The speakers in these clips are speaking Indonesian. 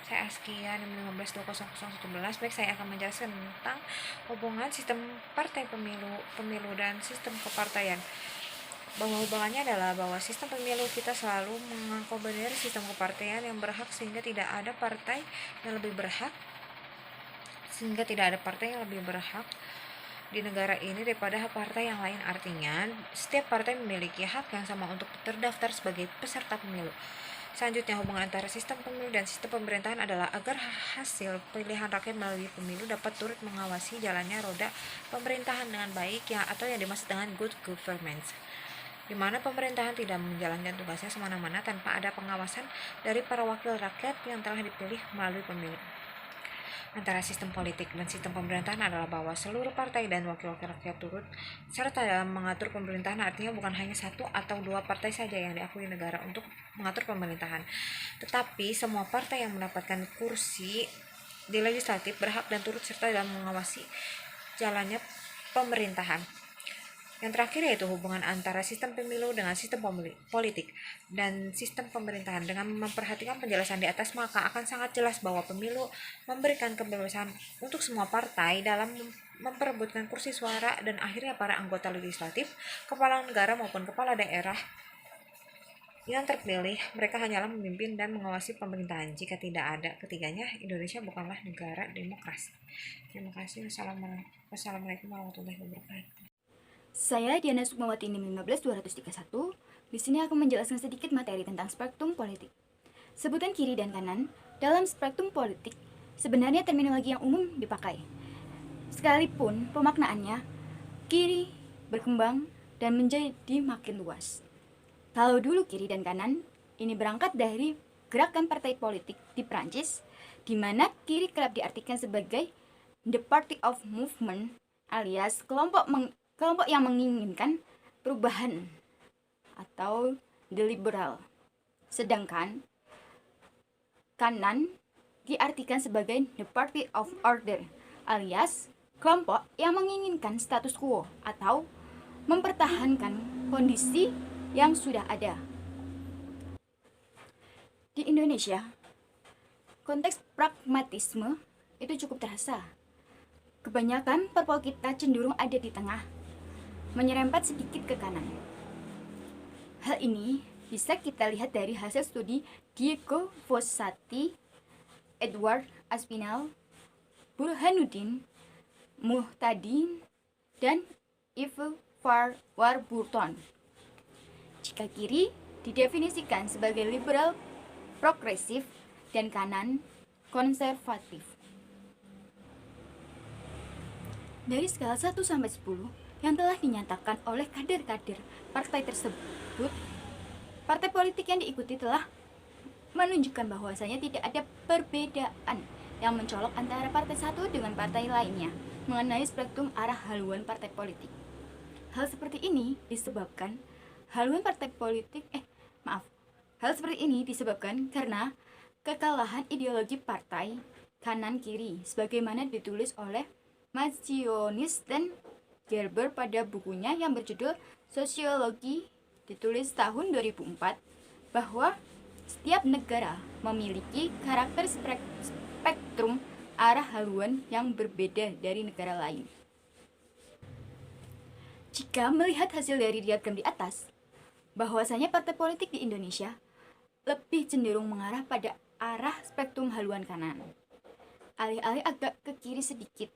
Saya Askia 152011. Baik, saya akan menjelaskan tentang hubungan sistem partai pemilu dan sistem kepartaian. Bahwa hubungannya adalah bahwa sistem pemilu kita selalu mengakomodir sistem kepartaian yang berhak sehingga tidak ada partai yang lebih berhak di negara ini daripada partai yang lain. Artinya, setiap partai memiliki hak yang sama untuk terdaftar sebagai peserta pemilu. Selanjutnya, hubungan antara sistem pemilu dan sistem pemerintahan adalah agar hasil pilihan rakyat melalui pemilu dapat turut mengawasi jalannya roda pemerintahan dengan baik, atau yang dimaksud dengan good governance, di mana pemerintahan tidak menjalankan tugasnya semena-mena tanpa ada pengawasan dari para wakil rakyat yang telah dipilih melalui pemilu. Antara sistem politik dan sistem pemerintahan adalah bahwa seluruh partai dan wakil-wakil rakyat turut serta dalam mengatur pemerintahan. Artinya bukan hanya satu atau dua partai saja yang diakui negara untuk mengatur pemerintahan, tetapi semua partai yang mendapatkan kursi di legislatif berhak dan turut serta dalam mengawasi jalannya pemerintahan. Yang terakhir yaitu hubungan antara sistem pemilu dengan sistem politik dan sistem pemerintahan. Dengan memperhatikan penjelasan di atas, maka akan sangat jelas bahwa pemilu memberikan kebebasan untuk semua partai dalam memperebutkan kursi suara, dan akhirnya para anggota legislatif, kepala negara maupun kepala daerah yang terpilih, mereka hanyalah memimpin dan mengawasi pemerintahan. Jika tidak ada ketiganya, Indonesia bukanlah negara demokrasi. Terima kasih. Wassalamualaikum warahmatullahi wabarakatuh. Saya Diana Sukmawati NIM 15231. Di sini aku menjelaskan sedikit materi tentang spektrum politik. Sebutan kiri dan kanan dalam spektrum politik sebenarnya terminologi yang umum dipakai. Sekalipun pemaknaannya kiri berkembang dan menjadi makin luas. Kalau dulu kiri dan kanan ini berangkat dari gerakan partai politik di Prancis, di mana kiri kerap diartikan sebagai the party of movement, alias kelompok yang menginginkan perubahan atau the liberal. Sedangkan kanan diartikan sebagai the party of order, alias kelompok yang menginginkan status quo atau mempertahankan kondisi yang sudah ada. Di Indonesia, konteks pragmatisme itu cukup terasa. Kebanyakan parpol kita cenderung ada di tengah, menyerempet sedikit ke kanan. Hal ini bisa kita lihat dari hasil studi Diego Fossati, Edward Aspinall, Burhanuddin Muhtadi, dan Yves Warburton. Jika kiri didefinisikan sebagai liberal progresif dan kanan konservatif. Dari skala 1 sampai 10 yang telah dinyatakan oleh kader-kader partai tersebut, partai politik yang diikuti telah menunjukkan bahwasanya tidak ada perbedaan yang mencolok antara partai satu dengan partai lainnya mengenai spektrum arah haluan partai politik. Hal seperti ini disebabkan karena kekalahan ideologi partai kanan kiri sebagaimana ditulis oleh Mazzionis dan Gerber pada bukunya yang berjudul Sosiologi, ditulis tahun 2004, bahwa setiap negara memiliki karakter spektrum arah haluan yang berbeda dari negara lain. Jika melihat hasil dari diagram di atas, bahwasanya partai politik di Indonesia lebih cenderung mengarah pada arah spektrum haluan kanan, alih-alih agak ke kiri sedikit,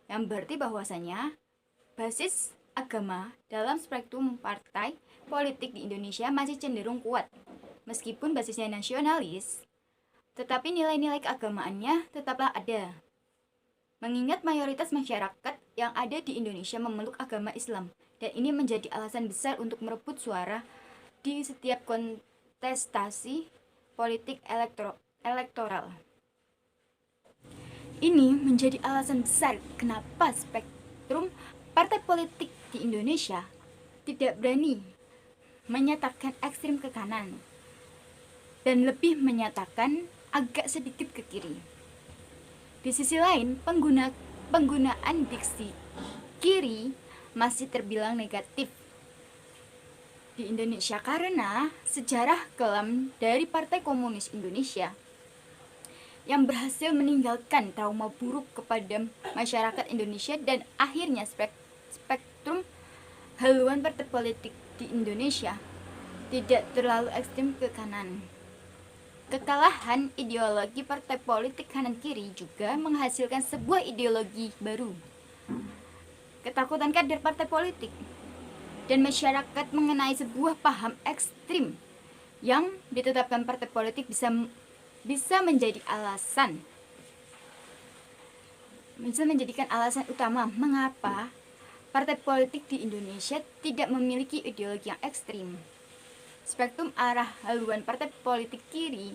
yang berarti bahwasanya basis agama dalam spektrum partai politik di Indonesia masih cenderung kuat. Meskipun basisnya nasionalis, tetapi nilai-nilai keagamaannya tetaplah ada. Mengingat mayoritas masyarakat yang ada di Indonesia memeluk agama Islam, dan ini menjadi alasan besar untuk merebut suara di setiap kontestasi politik elektoral. Ini menjadi alasan besar kenapa spektrum partai politik di Indonesia tidak berani menyatakan ekstrim ke kanan dan lebih menyatakan agak sedikit ke kiri. Di sisi lain, penggunaan diksi kiri masih terbilang negatif di Indonesia karena sejarah kelam dari Partai Komunis Indonesia yang berhasil meninggalkan trauma buruk kepada masyarakat Indonesia dan akhirnya spektrum haluan partai politik di Indonesia tidak terlalu ekstrem ke kanan. Kekalahan ideologi partai politik kanan kiri juga menghasilkan sebuah ideologi baru. Ketakutan kader partai politik dan masyarakat mengenai sebuah paham ekstrim yang ditetapkan partai politik bisa menjadikan alasan utama mengapa partai politik di Indonesia tidak memiliki ideologi yang ekstrim. Spektrum arah haluan partai politik kiri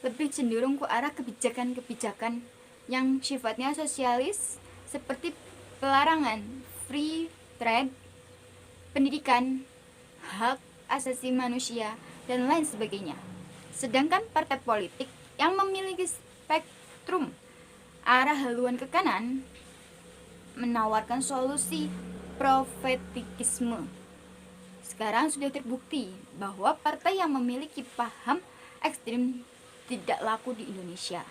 lebih cenderung ke arah kebijakan-kebijakan yang sifatnya sosialis seperti pelarangan free trade, pendidikan, hak asasi manusia, dan lain sebagainya. Sedangkan partai politik yang memiliki spektrum arah haluan ke kanan menawarkan solusi profetikisme. Sekarang sudah terbukti bahwa partai yang memiliki paham ekstrim tidak laku di Indonesia.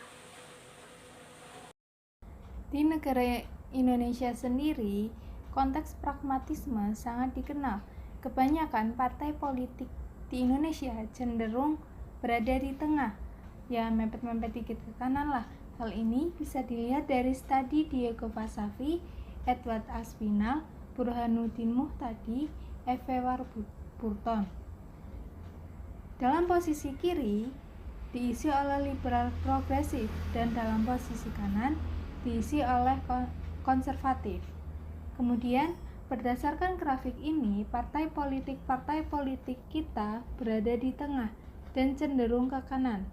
Di negara Indonesia sendiri, konteks pragmatisme sangat dikenal. Kebanyakan partai politik di Indonesia cenderung berada di tengah, ya mepet-mepet dikit ke kanan lah. Hal ini bisa dilihat dari studi Diego Vasavi, Edward Aspinall, Burhanuddin Muhtadi, F. Warburton. Dalam posisi kiri diisi oleh liberal progresif dan dalam posisi kanan diisi oleh konservatif. Kemudian berdasarkan grafik ini, partai politik kita berada di tengah dan cenderung ke kanan.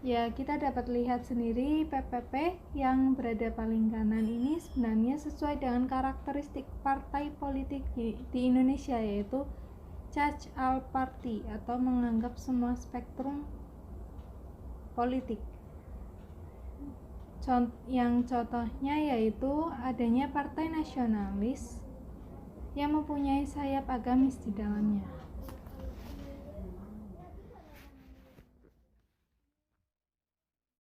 Ya, kita dapat lihat sendiri PPP yang berada paling kanan ini sebenarnya sesuai dengan karakteristik partai politik di Indonesia, yaitu Catch All Party atau menganggap semua spektrum politik. Yang contohnya yaitu adanya partai nasionalis yang mempunyai sayap agamis di dalamnya.